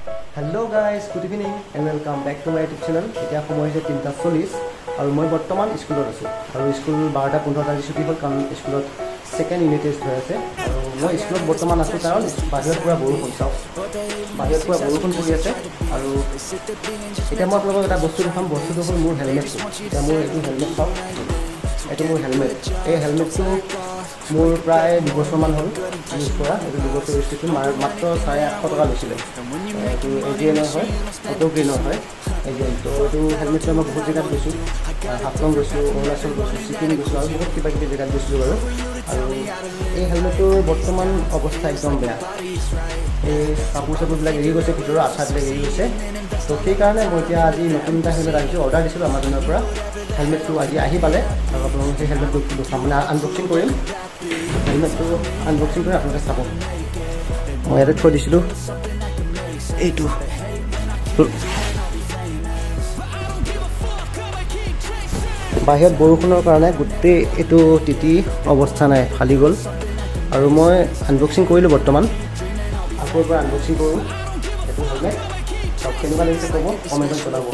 Hello guys, good evening and welcome back to my YouTube channel. এতিয়া সময় হৈছে 3:40 আৰু মই বৰ্তমান স্কুলত আছো আৰু স্কুল 12:15 ছুটি হ'ল কাৰণ স্কুলত সেকেন্ড ইউনিট টেষ্ট হৈ আছে আৰু মই স্কুলত বৰ্তমান আছো কাৰণ বাহিৰত পুৰা বৰষুণ চাওক বাহিৰত পুৰা বৰষুণ পৰি আছে আৰু এতিয়া মই আপোনালোকক এটা বস্তু দেখাম বস্তুটো হ'ল মোৰ হেলমেট এতিয়া মোৰ এইটো হেলমেট চাওক এইটো মোৰ হেলমেট এই হেলমেটটো মোৰ প্ৰায় 2 বছৰমান হ'ল ইউজ কৰা এইটো 2 বছৰ ইউজ কৰিছোঁ মাত্ৰ 850 টকা লৈছিলে এইটো এজিএনৰ হয় অটো গ্ৰীণৰ হয় এজিএন তো এইটো হেলমেটটো মই বহুত জেগাত গৈছোঁ হাফলং গৈছোঁ অৰুণাচল গৈছোঁ ছিকিম গৈছোঁ আৰু বহুত কিবা কিবি জেগাত গৈছিলোঁ বাৰু আৰু এই হেলমেটটোৰ বৰ্তমান অৱস্থা একদম বেয়া এই কাপোৰ চাপোৰবিলাক এৰি গৈছে ভিতৰৰ আঠাবিলাক এৰি গৈছে তো সেইকাৰণে মই এতিয়া আজি নতুন এটা হেলমেট আনিছোঁ অৰ্ডাৰ দিছিলোঁ আমাজনৰ পৰা হেলমেটটো আজি আহি পালে আৰু আপোনালোকে সেই হেলমেটটো দেখাম মানে আনবক্সিং কৰিম হেলমেটটো আনবক্সিং কৰি আপোনালোকে চাব মই ইয়াতে থৈ দিছিলোঁ এইটো বাহিৰত বৰষুণৰ কাৰণে গোটেই এইটো তিতি অৱস্থা নাই ফালি গ'ল আৰু মই আনবক্সিং কৰিলোঁ বৰ্তমান আকৌ পৰা আনবক্সিং কৰোঁ এইটো হেলমেট চব কেনেকুৱা লাগিছে ক'ব কমেণ্টত জনাব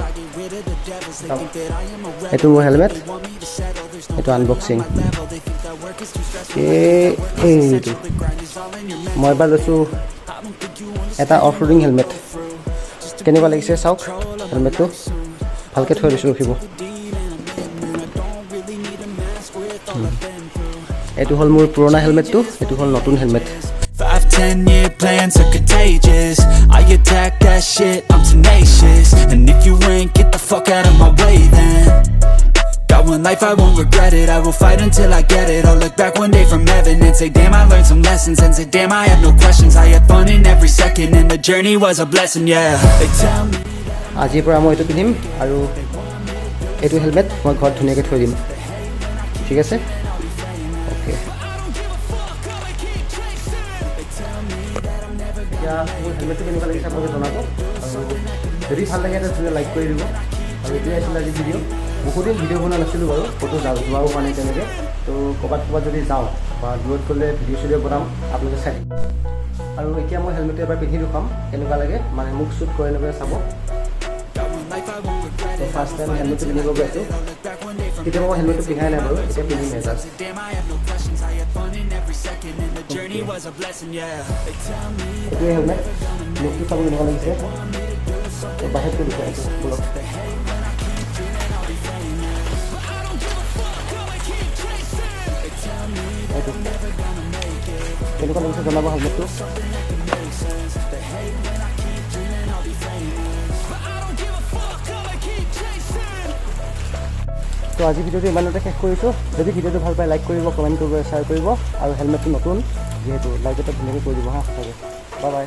এইটো মোৰ হেলমেট এইটো আনবক্সিং এইটো মই এবাৰ লৈছোঁ এটা অফ ৰোডিং হেলমেট কেনেকুৱা লাগিছে চাওক হেলমেটটো ভালকৈ থৈ দিছোঁ ৰখিব এইটো হ'ল মোৰ পুৰণা হেলমেটটো এইটো হ'ল নতুন helmet 5-10-year plans are contagious. I attack that shit, I'm tenacious. And if you ain't, get the fuck out of my way then. Got one life, I won't regret it. I will fight until I get it. I'll look back one day from heaven and say damn, I learned some lessons. And say damn, I have no questions. I had fun in every second and the journey was a blessing, yeah. They tell me আজিৰ পৰা মই এইটো পিন্ধিম আৰু এইটো helmet মই ঘৰত ধুনীয়াকৈ থৈ দিম ঠিক আছে অ'কে এতিয়া মোৰ হেলমেটটো কেনেকুৱা লাগিছে আপোনালোকে জনাব আৰু যদি ভাল লাগে তেতিয়াহ'লে লাইক কৰি দিব আৰু এইটোৱে আছিলে আজি ভিডিঅ' বহুদিন ভিডিঅ' বনোৱা নাছিলোঁ বাৰু ক'তো যোৱাও হোৱা নাই তেনেকৈ তো ক'ৰবাত যদি যাওঁ বা দূৰত গ'লে ভিডিঅ' চিডিঅ' বনাম আপোনালোকে চাই দিম আৰু এতিয়া মই হেলমেটটো এবাৰ পিন্ধি দেখুৱাম কেনেকুৱা লাগে মানে মোক শ্বুট কৰে এনেকৈ চাব তো ফাৰ্ষ্ট টাইম হেলমেটটো পিন্ধিব গৈছোঁ কেতিয়াবা মই হেলমেটটো পিন্ধাই নাই বাৰু এতিয়া পিন্ধিম এজাজ এইটোৱে হেলমেট লুকটো চাব কেনেকুৱা লাগিছে বাহিৰটো দেখুৱাইছোঁ ফুলক এইটো কেনেকুৱা লাগিছে জনাব হেলমেটটো তো আজি ভিডিঅ'টো ইমানতে শেষ কৰিছোঁ যদি ভিডিঅ'টো ভাল পায় লাইক কৰিব কমেণ্ট কৰিব শ্বেয়াৰ কৰিব আৰু হেলমেটটো নতুন যিহেতু লাইক এটা ধুনীয়াকৈ কৰি দিব হা বাই বাই